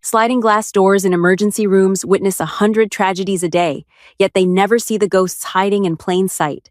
Sliding glass doors in emergency rooms witness 100 tragedies a day, yet they never see the ghosts hiding in plain sight.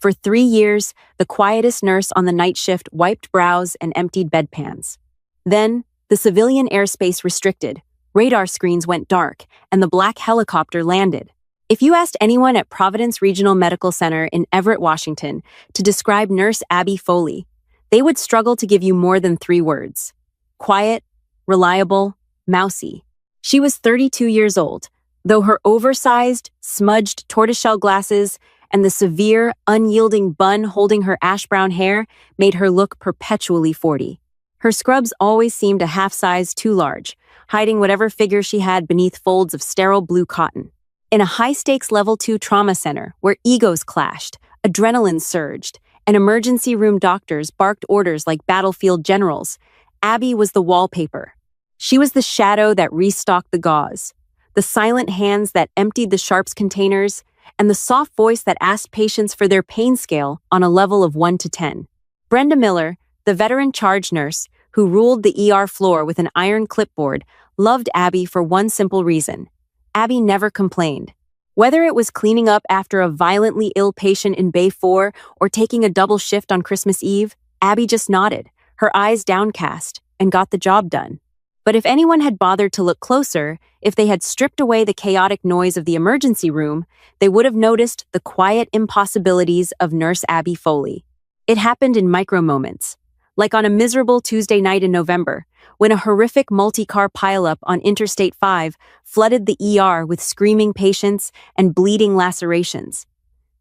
For 3 years, the quietest nurse on the night shift wiped brows and emptied bedpans. Then, the civilian airspace restricted, radar screens went dark, and the black helicopter landed. If you asked anyone at Providence Regional Medical Center in Everett, Washington, to describe Nurse Abby Foley, they would struggle to give you more than 3 words. Quiet, reliable, mousy. She was 32 years old, though her oversized, smudged tortoiseshell glasses and the severe, unyielding bun holding her ash-brown hair made her look perpetually 40. Her scrubs always seemed a half size too large, hiding whatever figure she had beneath folds of sterile blue cotton. In a high-stakes Level 2 trauma center where egos clashed, adrenaline surged, and emergency room doctors barked orders like battlefield generals, Abby was the wallpaper. She was the shadow that restocked the gauze, the silent hands that emptied the sharps containers, and the soft voice that asked patients for their pain scale on a level of 1 to 10. Brenda Miller, the veteran charge nurse who ruled the ER floor with an iron clipboard, loved Abby for one simple reason. Abby never complained. Whether it was cleaning up after a violently ill patient in Bay 4 or taking a double shift on Christmas Eve, Abby just nodded, her eyes downcast, and got the job done. But if anyone had bothered to look closer, if they had stripped away the chaotic noise of the emergency room, they would have noticed the quiet impossibilities of Nurse Abby Foley. It happened in micro-moments, like on a miserable Tuesday night in November, when a horrific multi-car pileup on Interstate 5 flooded the ER with screaming patients and bleeding lacerations.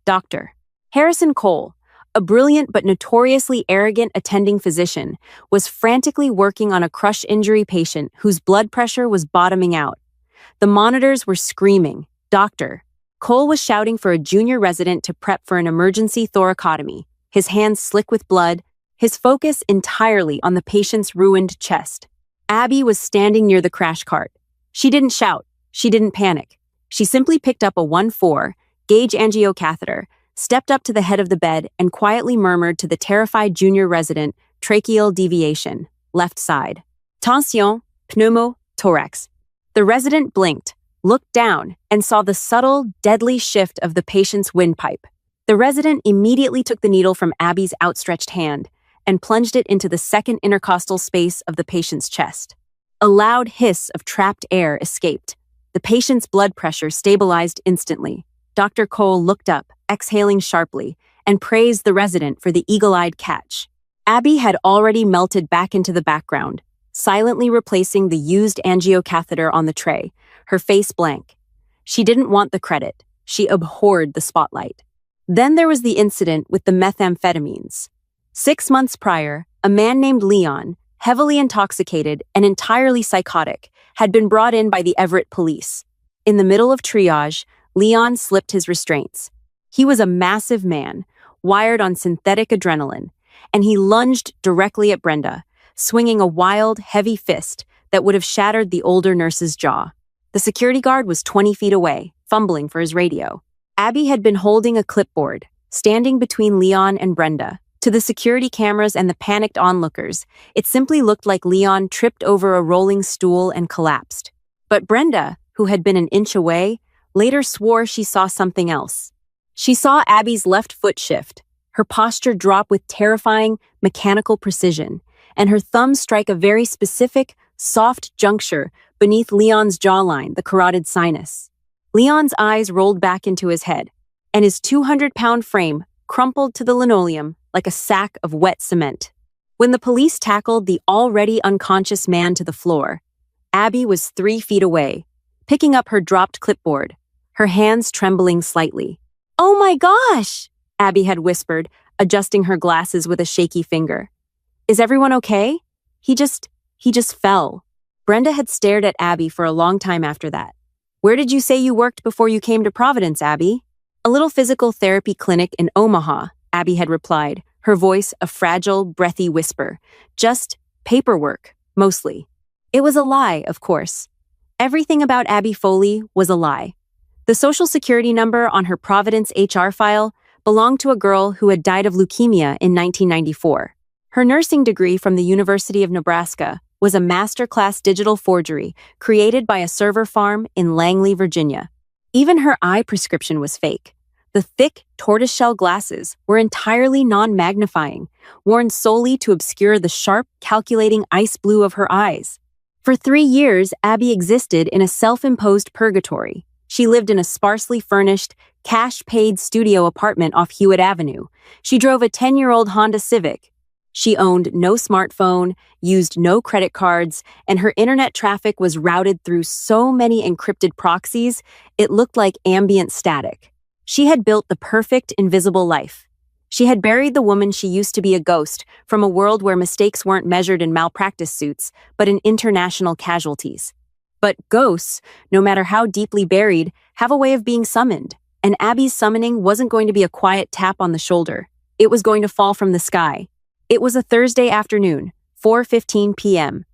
Dr. Harrison Cole, a brilliant but notoriously arrogant attending physician, was frantically working on a crush injury patient whose blood pressure was bottoming out. The monitors were screaming, "Doctor!" Cole was shouting for a junior resident to prep for an emergency thoracotomy, his hands slick with blood, his focus entirely on the patient's ruined chest. Abby was standing near the crash cart. She didn't shout. She didn't panic. She simply picked up a 1-4 gauge angio catheter, stepped up to the head of the bed, and quietly murmured to the terrified junior resident, "Tracheal deviation, left side. Tension, pneumothorax." The resident blinked, looked down, and saw the subtle, deadly shift of the patient's windpipe. The resident immediately took the needle from Abby's outstretched hand and plunged it into the second intercostal space of the patient's chest. A loud hiss of trapped air escaped. The patient's blood pressure stabilized instantly. Dr. Cole looked up, exhaling sharply, and praised the resident for the eagle-eyed catch. Abby had already melted back into the background, silently replacing the used angiocatheter on the tray, her face blank. She didn't want the credit. She abhorred the spotlight. Then there was the incident with the methamphetamines. 6 months prior, a man named Leon, heavily intoxicated and entirely psychotic, had been brought in by the Everett police. In the middle of triage, Leon slipped his restraints. He was a massive man, wired on synthetic adrenaline, and he lunged directly at Brenda, swinging a wild, heavy fist that would have shattered the older nurse's jaw. The security guard was 20 feet away, fumbling for his radio. Abby had been holding a clipboard, standing between Leon and Brenda. To the security cameras and the panicked onlookers, it simply looked like Leon tripped over a rolling stool and collapsed. But Brenda, who had been an inch away, later swore she saw something else. She saw Abby's left foot shift, her posture drop with terrifying, mechanical precision, and her thumb strike a very specific, soft juncture beneath Leon's jawline, the carotid sinus. Leon's eyes rolled back into his head, and his 200-pound frame crumpled to the linoleum like a sack of wet cement. When the police tackled the already unconscious man to the floor, Abby was 3 feet away, picking up her dropped clipboard, her hands trembling slightly. "Oh my gosh!" Abby had whispered, adjusting her glasses with a shaky finger. "Is everyone okay? He just fell." Brenda had stared at Abby for a long time after that. "Where did you say you worked before you came to Providence, Abby?" "A little physical therapy clinic in Omaha," Abby had replied, her voice a fragile, breathy whisper. "Just paperwork, mostly." It was a lie, of course. Everything about Abby Foley was a lie. The social security number on her Providence HR file belonged to a girl who had died of leukemia in 1994. Her nursing degree from the University of Nebraska was a masterclass digital forgery created by a server farm in Langley, Virginia. Even her eye prescription was fake. The thick, tortoiseshell glasses were entirely non-magnifying, worn solely to obscure the sharp, calculating ice blue of her eyes. For 3 years, Abby existed in a self-imposed purgatory. She lived in a sparsely furnished, cash-paid studio apartment off Hewitt Avenue. She drove a 10-year-old Honda Civic. She owned no smartphone, used no credit cards, and her internet traffic was routed through so many encrypted proxies, it looked like ambient static. She had built the perfect invisible life. She had buried the woman she used to be a ghost from a world where mistakes weren't measured in malpractice suits, but in international casualties. But ghosts, no matter how deeply buried, have a way of being summoned. And Abby's summoning wasn't going to be a quiet tap on the shoulder. It was going to fall from the sky. It was a Thursday afternoon, 4:15 p.m.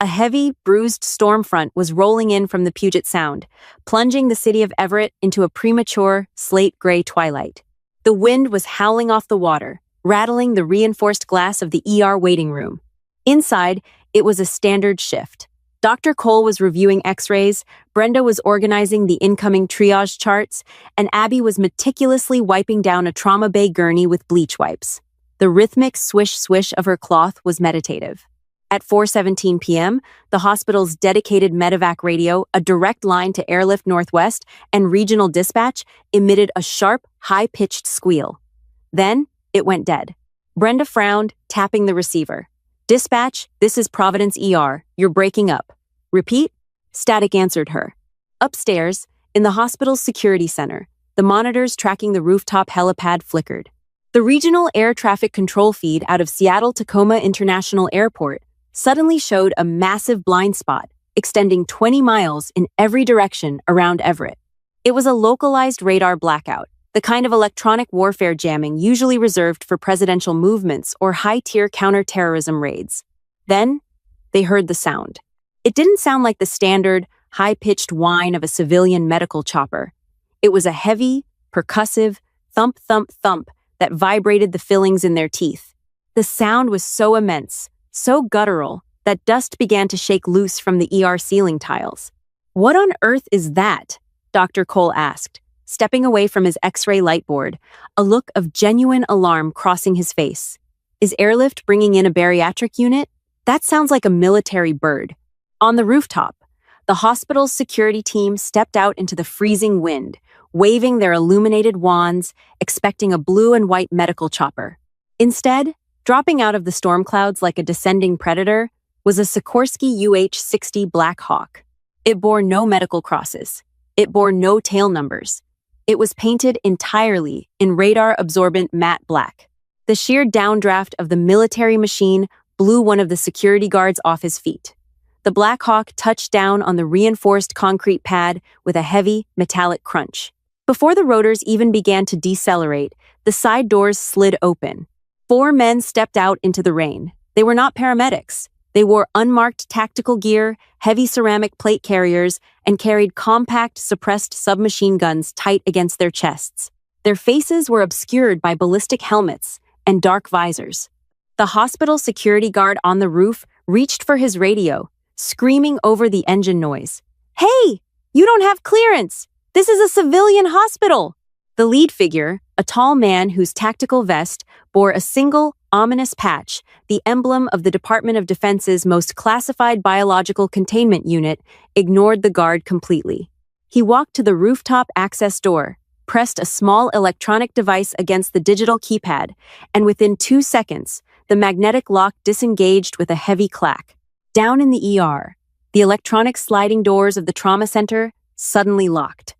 A heavy, bruised storm front was rolling in from the Puget Sound, plunging the city of Everett into a premature, slate-gray twilight. The wind was howling off the water, rattling the reinforced glass of the ER waiting room. Inside, it was a standard shift. Dr. Cole was reviewing x-rays, Brenda was organizing the incoming triage charts, and Abby was meticulously wiping down a trauma bay gurney with bleach wipes. The rhythmic swish-swish of her cloth was meditative. At 4:17 p.m., the hospital's dedicated medevac radio, a direct line to Airlift Northwest and regional dispatch, emitted a sharp, high-pitched squeal. Then, it went dead. Brenda frowned, tapping the receiver. "Dispatch, this is Providence ER. You're breaking up." "Repeat?" Static answered her. Upstairs, in the hospital's security center, the monitors tracking the rooftop helipad flickered. The regional air traffic control feed out of Seattle-Tacoma International Airport suddenly showed a massive blind spot extending 20 miles in every direction around Everett. It was a localized radar blackout, the kind of electronic warfare jamming usually reserved for presidential movements or high-tier counter-terrorism raids. Then, they heard the sound. It didn't sound like the standard, high-pitched whine of a civilian medical chopper. It was a heavy, percussive, thump, thump, thump that vibrated the fillings in their teeth. The sound was so immense, so guttural, that dust began to shake loose from the ER ceiling tiles. "What on earth is that?" Dr. Cole asked, stepping away from his X-ray light board, a look of genuine alarm crossing his face. "Is Airlift bringing in a bariatric unit? That sounds like a military bird." On the rooftop, the hospital's security team stepped out into the freezing wind, waving their illuminated wands, expecting a blue and white medical chopper. Instead, dropping out of the storm clouds like a descending predator, was a Sikorsky UH-60 Black Hawk. It bore no medical crosses. It bore no tail numbers. It was painted entirely in radar-absorbent matte black. The sheer downdraft of the military machine blew one of the security guards off his feet. The Black Hawk touched down on the reinforced concrete pad with a heavy, metallic crunch. Before the rotors even began to decelerate, the side doors slid open. 4 men stepped out into the rain. They were not paramedics. They wore unmarked tactical gear, heavy ceramic plate carriers, and carried compact, suppressed submachine guns tight against their chests. Their faces were obscured by ballistic helmets and dark visors. The hospital security guard on the roof reached for his radio, screaming over the engine noise. "Hey, you don't have clearance! This is a civilian hospital!" The lead figure, a tall man whose tactical vest bore a single, ominous patch, the emblem of the Department of Defense's most classified biological containment unit, ignored the guard completely. He walked to the rooftop access door, pressed a small electronic device against the digital keypad, and within 2 seconds, the magnetic lock disengaged with a heavy clack. Down in the ER, the electronic sliding doors of the trauma center suddenly locked.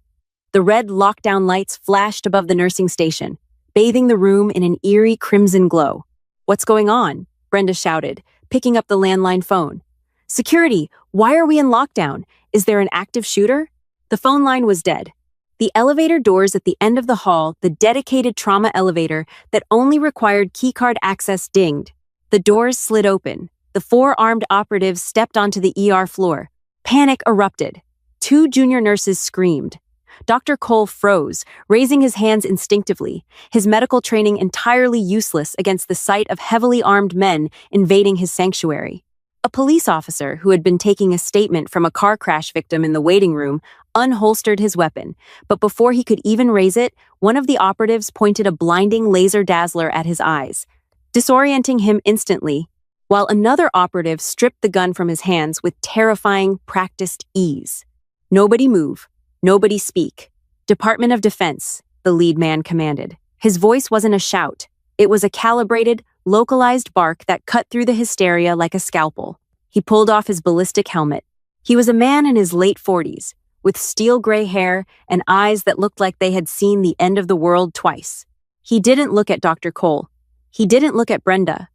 The red lockdown lights flashed above the nursing station, bathing the room in an eerie crimson glow. "What's going on?" Brenda shouted, picking up the landline phone. "Security, why are we in lockdown? Is there an active shooter?" The phone line was dead. The elevator doors at the end of the hall, the dedicated trauma elevator that only required keycard access, dinged. The doors slid open. The 4 armed operatives stepped onto the ER floor. Panic erupted. 2 junior nurses screamed. Dr. Cole froze, raising his hands instinctively, his medical training entirely useless against the sight of heavily armed men invading his sanctuary. A police officer who had been taking a statement from a car crash victim in the waiting room unholstered his weapon, but before he could even raise it, one of the operatives pointed a blinding laser dazzler at his eyes, disorienting him instantly, while another operative stripped the gun from his hands with terrifying, practiced ease. "Nobody move. Nobody speak. Department of Defense," the lead man commanded. His voice wasn't a shout. It was a calibrated, localized bark that cut through the hysteria like a scalpel. He pulled off his ballistic helmet. He was a man in his late 40s, with steel gray hair and eyes that looked like they had seen the end of the world twice. He didn't look at Dr. Cole. He didn't look at Brenda.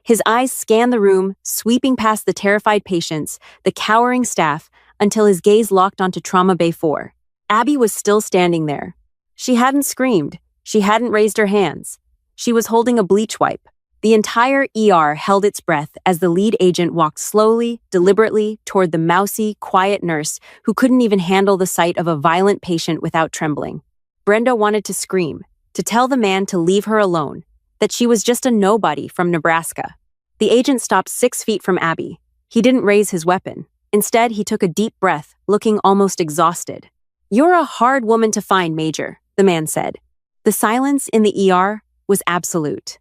His eyes scanned the room, sweeping past the terrified patients, the cowering staff, until his gaze locked onto Trauma Bay 4. Abby was still standing there. She hadn't screamed. She hadn't raised her hands. She was holding a bleach wipe. The entire ER held its breath as the lead agent walked slowly, deliberately, toward the mousy, quiet nurse who couldn't even handle the sight of a violent patient without trembling. Brenda wanted to scream, to tell the man to leave her alone, that she was just a nobody from Nebraska. The agent stopped 6 feet from Abby. He didn't raise his weapon. Instead, he took a deep breath, looking almost exhausted. "You're a hard woman to find, Major," the man said. The silence in the ER was absolute.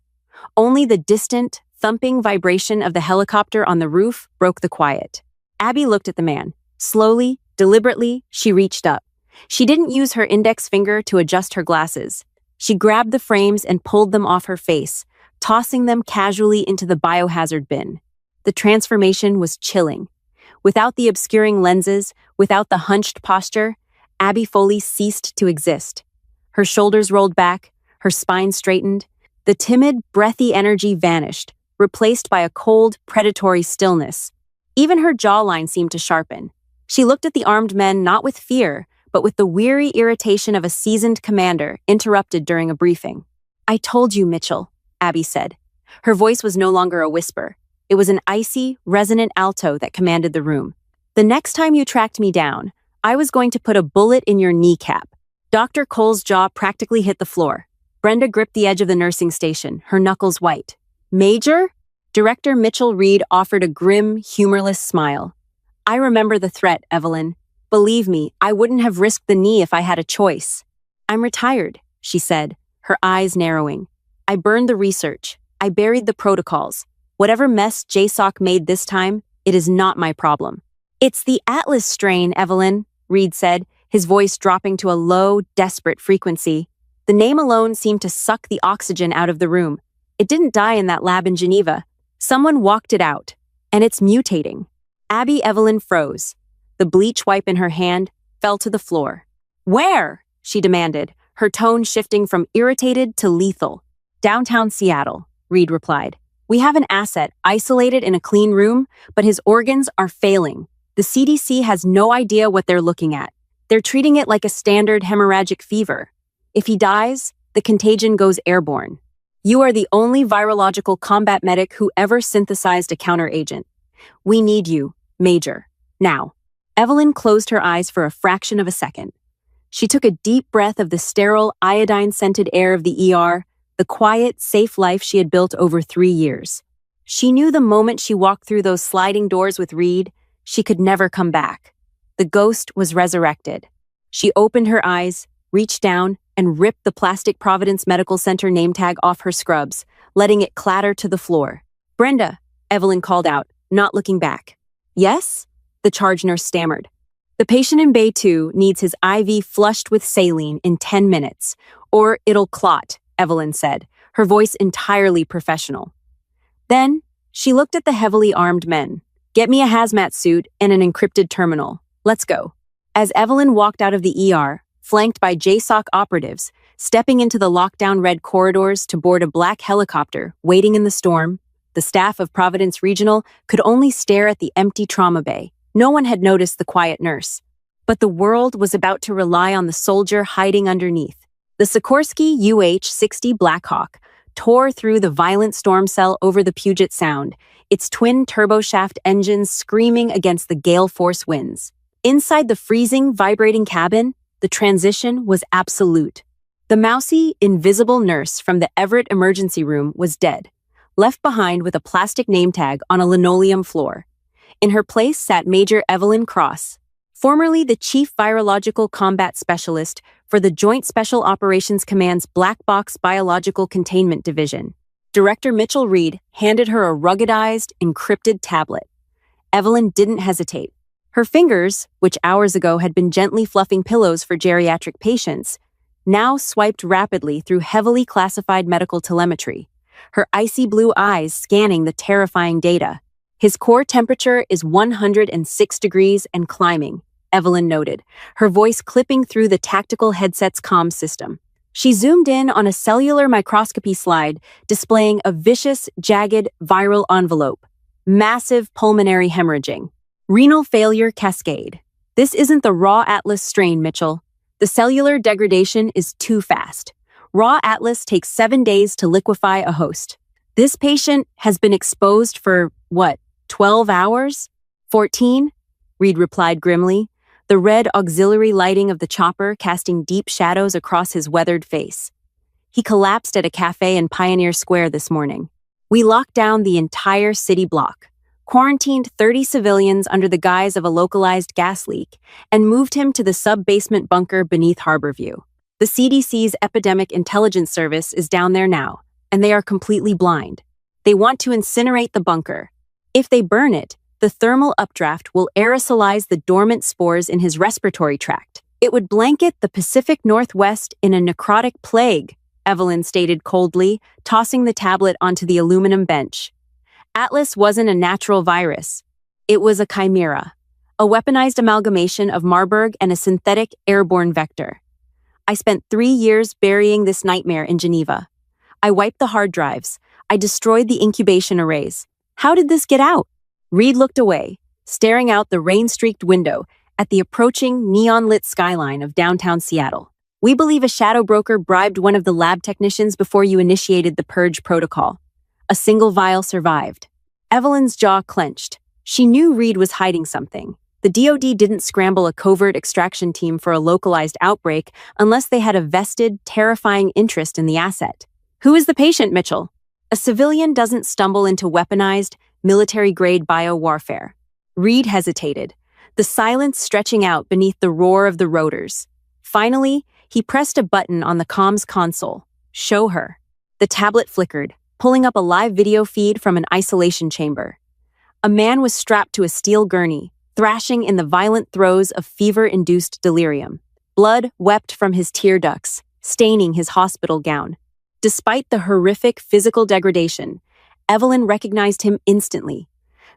Only the distant, thumping vibration of the helicopter on the roof broke the quiet. Abby looked at the man. Slowly, deliberately, she reached up. She didn't use her index finger to adjust her glasses. She grabbed the frames and pulled them off her face, tossing them casually into the biohazard bin. The transformation was chilling. Without the obscuring lenses, without the hunched posture, Abby Foley ceased to exist. Her shoulders rolled back, her spine straightened. The timid, breathy energy vanished, replaced by a cold, predatory stillness. Even her jawline seemed to sharpen. She looked at the armed men not with fear, but with the weary irritation of a seasoned commander interrupted during a briefing. "I told you, Mitchell," Abby said. Her voice was no longer a whisper. It was an icy, resonant alto that commanded the room. "The next time you tracked me down, I was going to put a bullet in your kneecap." Dr. Cole's jaw practically hit the floor. Brenda gripped the edge of the nursing station, her knuckles white. "Major?" Director Mitchell Reed offered a grim, humorless smile. "I remember the threat, Evelyn. Believe me, I wouldn't have risked the knee if I had a choice." "I'm retired," she said, her eyes narrowing. "I burned the research. I buried the protocols. Whatever mess JSOC made this time, it is not my problem." "It's the Atlas strain, Evelyn," Reed said, his voice dropping to a low, desperate frequency. The name alone seemed to suck the oxygen out of the room. It didn't die in that lab in Geneva. Someone walked it out, and it's mutating. Abby Evelyn froze. The bleach wipe in her hand fell to the floor. "Where?" she demanded, her tone shifting from irritated to lethal. "Downtown Seattle," Reed replied. "We have an asset isolated in a clean room, but his organs are failing. The CDC has no idea what they're looking at. They're treating it like a standard hemorrhagic fever. If he dies, the contagion goes airborne. You are the only virological combat medic who ever synthesized a counteragent. We need you, Major. Now." Evelyn closed her eyes for a fraction of a second. She took a deep breath of the sterile, iodine-scented air of the ER, the quiet, safe life she had built over 3 years. She knew the moment she walked through those sliding doors with Reed, she could never come back. The ghost was resurrected. She opened her eyes, reached down, and ripped the plastic Providence Medical Center name tag off her scrubs, letting it clatter to the floor. "Brenda," Evelyn called out, not looking back. "Yes?" the charge nurse stammered. "The patient in Bay 2 needs his IV flushed with saline in 10 minutes, or it'll clot," Evelyn said, her voice entirely professional. Then, she looked at the heavily armed men. "Get me a hazmat suit and an encrypted terminal. Let's go." As Evelyn walked out of the ER, flanked by JSOC operatives, stepping into the lockdown red corridors to board a black helicopter waiting in the storm, the staff of Providence Regional could only stare at the empty trauma bay. No one had noticed the quiet nurse. But the world was about to rely on the soldier hiding underneath. The Sikorsky UH-60 Blackhawk tore through the violent storm cell over the Puget Sound, its twin turboshaft engines screaming against the gale force winds. Inside the freezing, vibrating cabin, the transition was absolute. The mousy, invisible nurse from the Everett emergency room was dead, left behind with a plastic name tag on a linoleum floor. In her place sat Major Evelyn Cross, formerly the Chief Virological Combat Specialist for the Joint Special Operations Command's Black Box Biological Containment Division. Director Mitchell Reed handed her a ruggedized, encrypted tablet. Evelyn didn't hesitate. Her fingers, which hours ago had been gently fluffing pillows for geriatric patients, now swiped rapidly through heavily classified medical telemetry, her icy blue eyes scanning the terrifying data. His core temperature is 106 degrees and climbing, Evelyn noted, her voice clipping through the tactical headset's comm system. She zoomed in on a cellular microscopy slide displaying a vicious, jagged viral envelope, massive pulmonary hemorrhaging, renal failure cascade. This isn't the raw Atlas strain, Mitchell. The cellular degradation is too fast. Raw Atlas takes 7 days to liquefy a host. This patient has been exposed for, 12 hours? 14? Reed replied grimly, the red auxiliary lighting of the chopper casting deep shadows across his weathered face. He collapsed at a cafe in Pioneer Square this morning. We locked down the entire city block, quarantined 30 civilians under the guise of a localized gas leak, and moved him to the sub-basement bunker beneath Harborview. The CDC's Epidemic Intelligence Service is down there now, and they are completely blind. They want to incinerate the bunker. If they burn it, the thermal updraft will aerosolize the dormant spores in his respiratory tract. It would blanket the Pacific Northwest in a necrotic plague, Evelyn stated coldly, tossing the tablet onto the aluminum bench. Atlas wasn't a natural virus. It was a chimera, a weaponized amalgamation of Marburg and a synthetic airborne vector. I spent 3 years burying this nightmare in Geneva. I wiped the hard drives. I destroyed the incubation arrays. How did this get out? Reed looked away, staring out the rain-streaked window at the approaching neon-lit skyline of downtown Seattle. We believe a shadow broker bribed one of the lab technicians before you initiated the purge protocol. A single vial survived. Evelyn's jaw clenched. She knew Reed was hiding something. The DoD didn't scramble a covert extraction team for a localized outbreak unless they had a vested, terrifying interest in the asset. Who is the patient, Mitchell? A civilian doesn't stumble into weaponized, military-grade biowarfare. Reed hesitated, the silence stretching out beneath the roar of the rotors. Finally, he pressed a button on the comms console. Show her. The tablet flickered, pulling up a live video feed from an isolation chamber. A man was strapped to a steel gurney, thrashing in the violent throes of fever-induced delirium. Blood wept from his tear ducts, staining his hospital gown. Despite the horrific physical degradation, Evelyn recognized him instantly.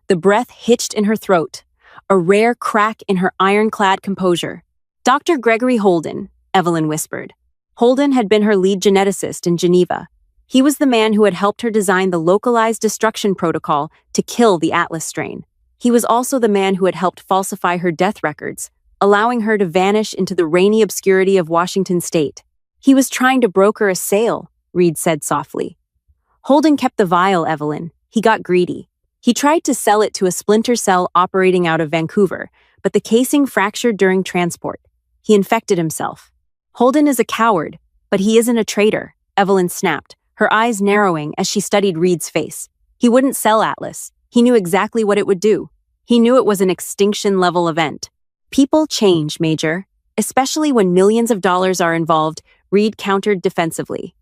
The breath hitched in her throat, a rare crack in her ironclad composure. Dr. Gregory Holden, Evelyn whispered. Holden had been her lead geneticist in Geneva. He was the man who had helped her design the localized destruction protocol to kill the Atlas strain. He was also the man who had helped falsify her death records, allowing her to vanish into the rainy obscurity of Washington state. He was trying to broker a sale, Reed said softly. Holden kept the vial, Evelyn. He got greedy. He tried to sell it to a splinter cell operating out of Vancouver, but the casing fractured during transport. He infected himself. Holden is a coward, but he isn't a traitor, Evelyn snapped, her eyes narrowing as she studied Reed's face. He wouldn't sell Atlas. He knew exactly what it would do. He knew it was an extinction-level event. People change, Major. Especially when millions of dollars are involved, Reed countered defensively.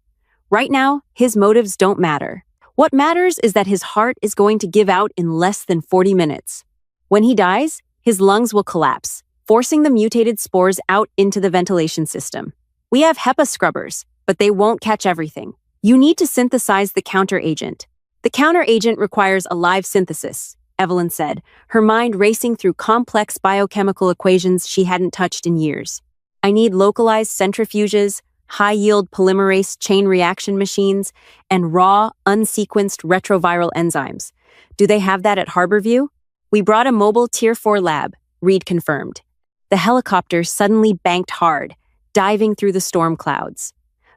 Right now, his motives don't matter. What matters is that his heart is going to give out in less than 40 minutes. When he dies, his lungs will collapse, forcing the mutated spores out into the ventilation system. We have HEPA scrubbers, but they won't catch everything. You need to synthesize the counteragent. The counteragent requires a live synthesis, Evelyn said, her mind racing through complex biochemical equations she hadn't touched in years. I need localized centrifuges, high-yield polymerase chain reaction machines, and raw, unsequenced retroviral enzymes. Do they have that at Harborview? We brought a mobile Tier 4 lab, Reed confirmed. The helicopter suddenly banked hard, diving through the storm clouds.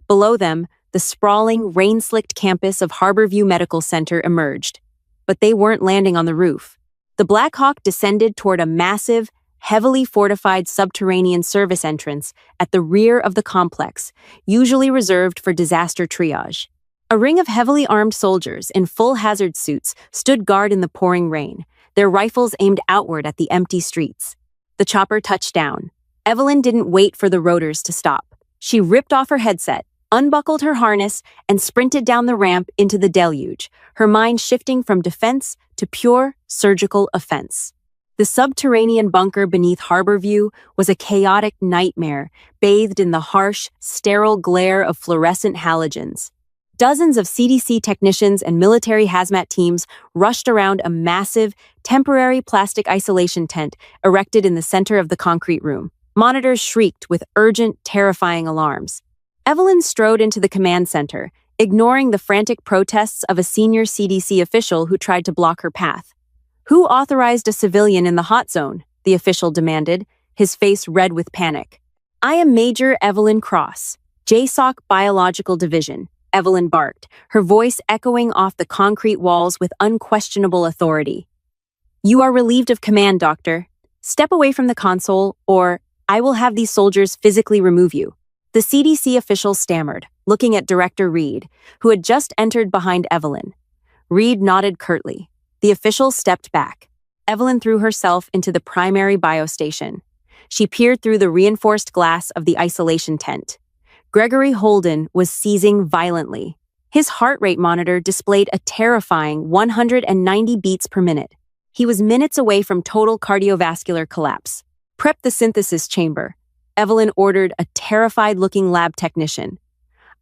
Below them, the sprawling, rain-slicked campus of Harborview Medical Center emerged. But they weren't landing on the roof. The Black Hawk descended toward a massive, heavily fortified subterranean service entrance at the rear of the complex, usually reserved for disaster triage. A ring of heavily armed soldiers in full hazard suits stood guard in the pouring rain, their rifles aimed outward at the empty streets. The chopper touched down. Evelyn didn't wait for the rotors to stop. She ripped off her headset, unbuckled her harness, and sprinted down the ramp into the deluge, her mind shifting from defense to pure surgical offense. The subterranean bunker beneath Harborview was a chaotic nightmare, bathed in the harsh, sterile glare of fluorescent halogens. Dozens of CDC technicians and military hazmat teams rushed around a massive, temporary plastic isolation tent erected in the center of the concrete room. Monitors shrieked with urgent, terrifying alarms. Evelyn strode into the command center, ignoring the frantic protests of a senior CDC official who tried to block her path. "Who authorized a civilian in the hot zone?" the official demanded, his face red with panic. "I am Major Evelyn Cross, JSOC Biological Division," Evelyn barked, her voice echoing off the concrete walls with unquestionable authority. "You are relieved of command, Doctor. Step away from the console, or I will have these soldiers physically remove you." The CDC official stammered, looking at Director Reed, who had just entered behind Evelyn. Reed nodded curtly. The official stepped back. Evelyn threw herself into the primary biostation. She peered through the reinforced glass of the isolation tent. Gregory Holden was seizing violently. His heart rate monitor displayed a terrifying 190 beats per minute. He was minutes away from total cardiovascular collapse. "Prep the synthesis chamber," Evelyn ordered a terrified-looking lab technician.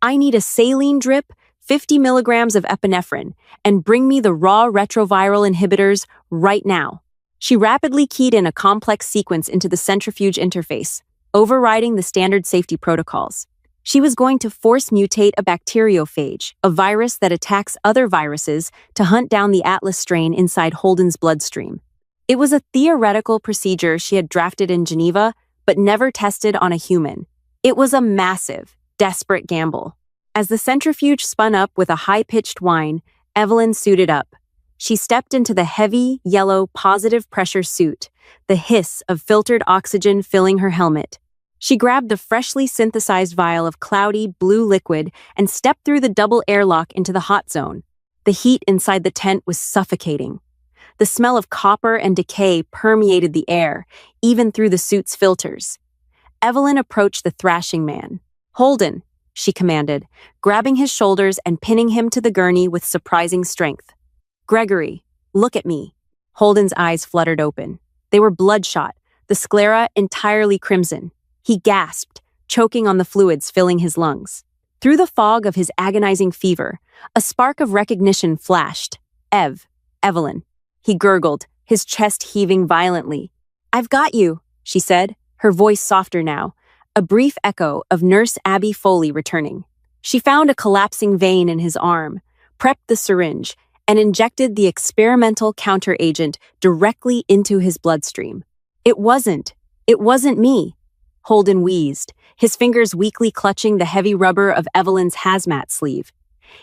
"I need a saline drip, 50 milligrams of epinephrine, and bring me the raw retroviral inhibitors right now." She rapidly keyed in a complex sequence into the centrifuge interface, overriding the standard safety protocols. She was going to force mutate a bacteriophage, a virus that attacks other viruses, to hunt down the Atlas strain inside Holden's bloodstream. It was a theoretical procedure she had drafted in Geneva, but never tested on a human. It was a massive, desperate gamble. As the centrifuge spun up with a high-pitched whine, Evelyn suited up. She stepped into the heavy, yellow, positive pressure suit, the hiss of filtered oxygen filling her helmet. She grabbed the freshly synthesized vial of cloudy, blue liquid and stepped through the double airlock into the hot zone. The heat inside the tent was suffocating. The smell of copper and decay permeated the air, even through the suit's filters. Evelyn approached the thrashing man. "Holden," she commanded, grabbing his shoulders and pinning him to the gurney with surprising strength. "Gregory, look at me." Holden's eyes fluttered open. They were bloodshot, the sclera entirely crimson. He gasped, choking on the fluids filling his lungs. Through the fog of his agonizing fever, a spark of recognition flashed. Evelyn. He gurgled, his chest heaving violently. "I've got you," she said, her voice softer now, a brief echo of Nurse Abby Foley returning. She found a collapsing vein in his arm, prepped the syringe, and injected the experimental counteragent directly into his bloodstream. It wasn't me," Holden wheezed, his fingers weakly clutching the heavy rubber of Evelyn's hazmat sleeve.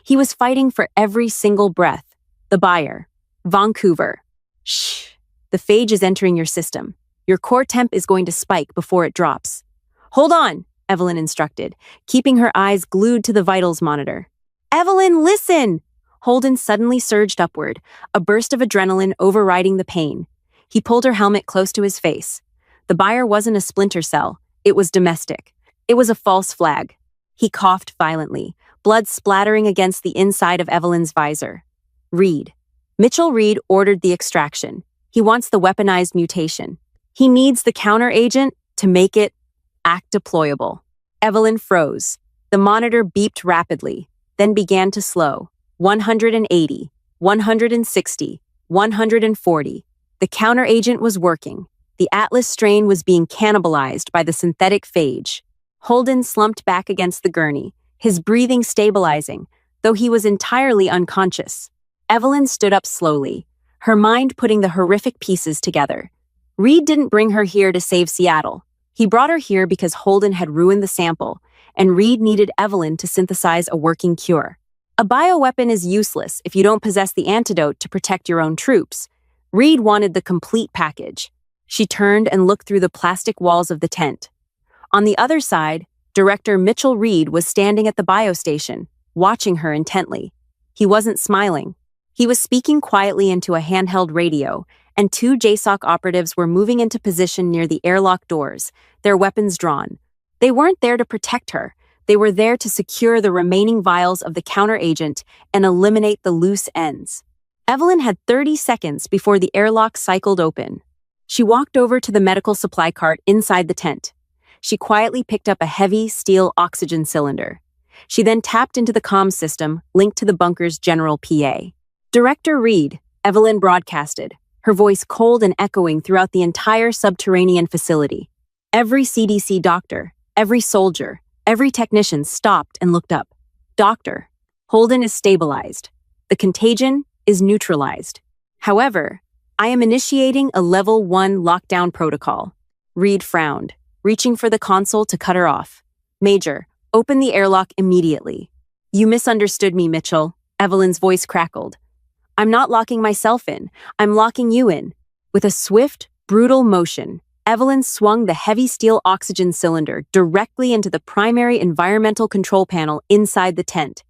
He was fighting for every single breath. "The buyer. Vancouver. Shh. The phage is entering your system. Your core temp is going to spike before it drops." "Hold on," Evelyn instructed, keeping her eyes glued to the vitals monitor. "Evelyn, listen!" Holden suddenly surged upward, a burst of adrenaline overriding the pain. He pulled her helmet close to his face. The buyer wasn't a splinter cell. It was domestic. It was a false flag. He coughed violently, blood splattering against the inside of Evelyn's visor. "Reed. Mitchell Reed ordered the extraction. He wants the weaponized mutation. He needs the counteragent to make it act deployable." Evelyn froze. The monitor beeped rapidly, then began to slow. 180, 160, 140. The counteragent was working. The Atlas strain was being cannibalized by the synthetic phage. Holden slumped back against the gurney, his breathing stabilizing, though he was entirely unconscious. Evelyn stood up slowly, her mind putting the horrific pieces together. Reed didn't bring her here to save Seattle. He brought her here because Holden had ruined the sample, and Reed needed Evelyn to synthesize a working cure. A bioweapon is useless if you don't possess the antidote to protect your own troops. Reed wanted the complete package. She turned and looked through the plastic walls of the tent. On the other side, Director Mitchell Reed was standing at the biostation, watching her intently. He wasn't smiling. He was speaking quietly into a handheld radio, and two JSOC operatives were moving into position near the airlock doors, their weapons drawn. They weren't there to protect her. They were there to secure the remaining vials of the counteragent and eliminate the loose ends. Evelyn had 30 seconds before the airlock cycled open. She walked over to the medical supply cart inside the tent. She quietly picked up a heavy steel oxygen cylinder. She then tapped into the comms system linked to the bunker's general PA. "Director Reed," Evelyn broadcasted, her voice cold and echoing throughout the entire subterranean facility. Every CDC doctor, every soldier, every technician stopped and looked up. "Doctor, Holden is stabilized. The contagion is neutralized. However, I am initiating a level 1 lockdown protocol." Reed frowned, reaching for the console to cut her off. "Major, open the airlock immediately." "You misunderstood me, Mitchell," Evelyn's voice crackled. "I'm not locking myself in. I'm locking you in." With a swift, brutal motion, Evelyn swung the heavy steel oxygen cylinder directly into the primary environmental control panel inside the tent.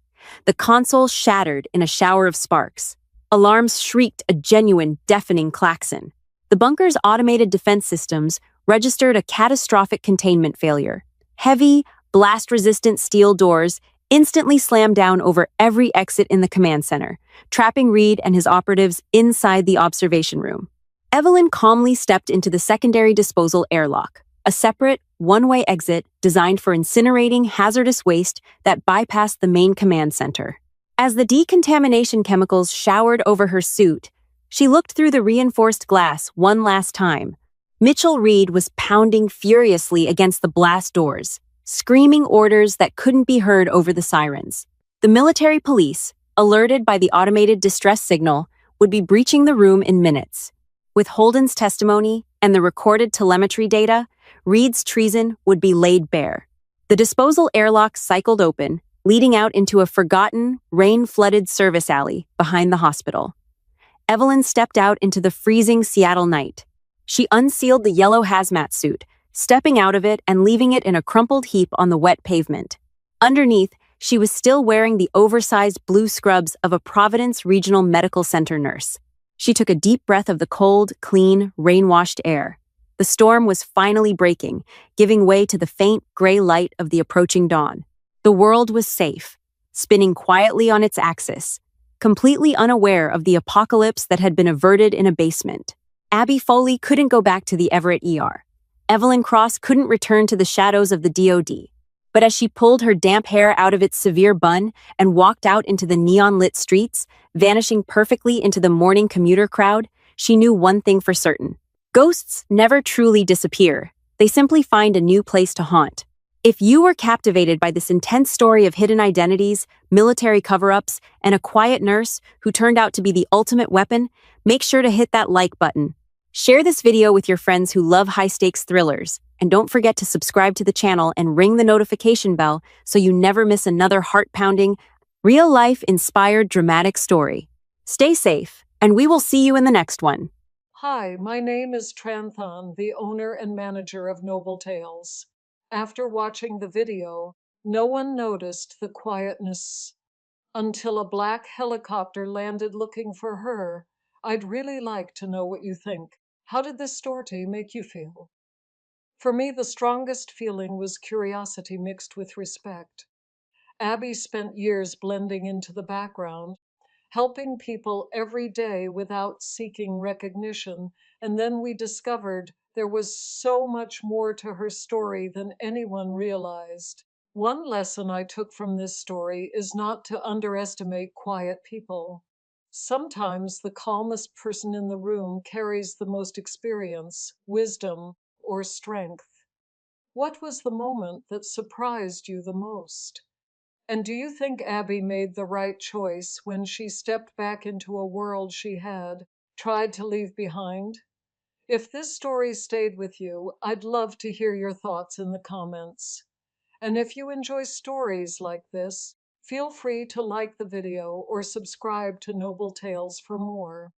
The console shattered in a shower of sparks. Alarms shrieked a genuine, deafening klaxon. The bunker's automated defense systems registered a catastrophic containment failure. Heavy, blast-resistant steel doors instantly slammed down over every exit in the command center, trapping Reed and his operatives inside the observation room. Evelyn calmly stepped into the secondary disposal airlock, a separate, one-way exit designed for incinerating hazardous waste that bypassed the main command center. As the decontamination chemicals showered over her suit, she looked through the reinforced glass one last time. Mitchell Reed was pounding furiously against the blast doors, screaming orders that couldn't be heard over the sirens. The military police, alerted by the automated distress signal, would be breaching the room in minutes. With Holden's testimony and the recorded telemetry data, Reed's treason would be laid bare. The disposal airlock cycled open, leading out into a forgotten, rain-flooded service alley behind the hospital. Evelyn stepped out into the freezing Seattle night. She unsealed the yellow hazmat suit, stepping out of it and leaving it in a crumpled heap on the wet pavement. Underneath, she was still wearing the oversized blue scrubs of a Providence Regional Medical Center nurse. She took a deep breath of the cold, clean, rain-washed air. The storm was finally breaking, giving way to the faint, gray light of the approaching dawn. The world was safe, spinning quietly on its axis, completely unaware of the apocalypse that had been averted in a basement. Abby Foley couldn't go back to the Everett ER. Evelyn Cross couldn't return to the shadows of the DOD. But as she pulled her damp hair out of its severe bun and walked out into the neon-lit streets, vanishing perfectly into the morning commuter crowd, she knew one thing for certain. Ghosts never truly disappear. They simply find a new place to haunt. If you were captivated by this intense story of hidden identities, military cover-ups, and a quiet nurse who turned out to be the ultimate weapon, make sure to hit that like button. Share this video with your friends who love high-stakes thrillers, and don't forget to subscribe to the channel and ring the notification bell so you never miss another heart-pounding, real-life inspired dramatic story. Stay safe, and we will see you in the next one. Hi, my name is Tranthan, the owner and manager of Noble Tales. After watching the video, no one noticed the quietness until a black helicopter landed looking for her. I'd really like to know what you think. How did this story make you feel? For me, the strongest feeling was curiosity mixed with respect. Abby spent years blending into the background, helping people every day without seeking recognition, and then we discovered there was so much more to her story than anyone realized. One lesson I took from this story is not to underestimate quiet people. Sometimes the calmest person in the room carries the most experience, wisdom, or strength. What was the moment that surprised you the most? And do you think Abby made the right choice when she stepped back into a world she had tried to leave behind? If this story stayed with you, I'd love to hear your thoughts in the comments. And if you enjoy stories like this, feel free to like the video or subscribe to Noble Tales for more.